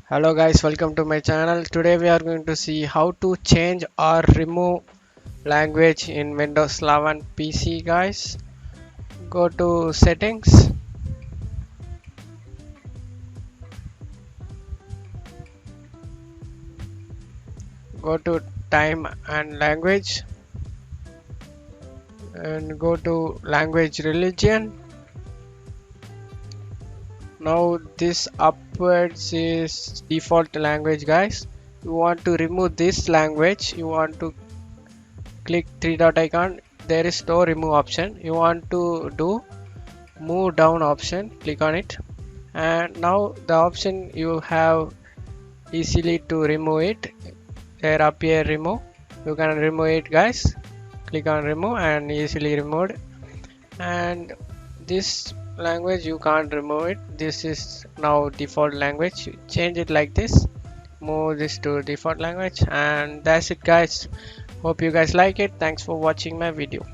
Hello guys, welcome to my channel. Today we are going to see how to change or remove language in Windows 11 PC guys. Go to settings, go to time and language and go to language religion. Now this upwards is default language guys. You want to remove this language, you want to click three dot icon. There is no remove option. You want to do move down option, click on it, and now the option you have easily to remove it. There appear remove, you can remove it guys. Click on remove and easily removed. And this language you can't remove it, this is now default language. Change it like this, move this to default language, and that's it guys. Hope you guys like it. Thanks for watching my video.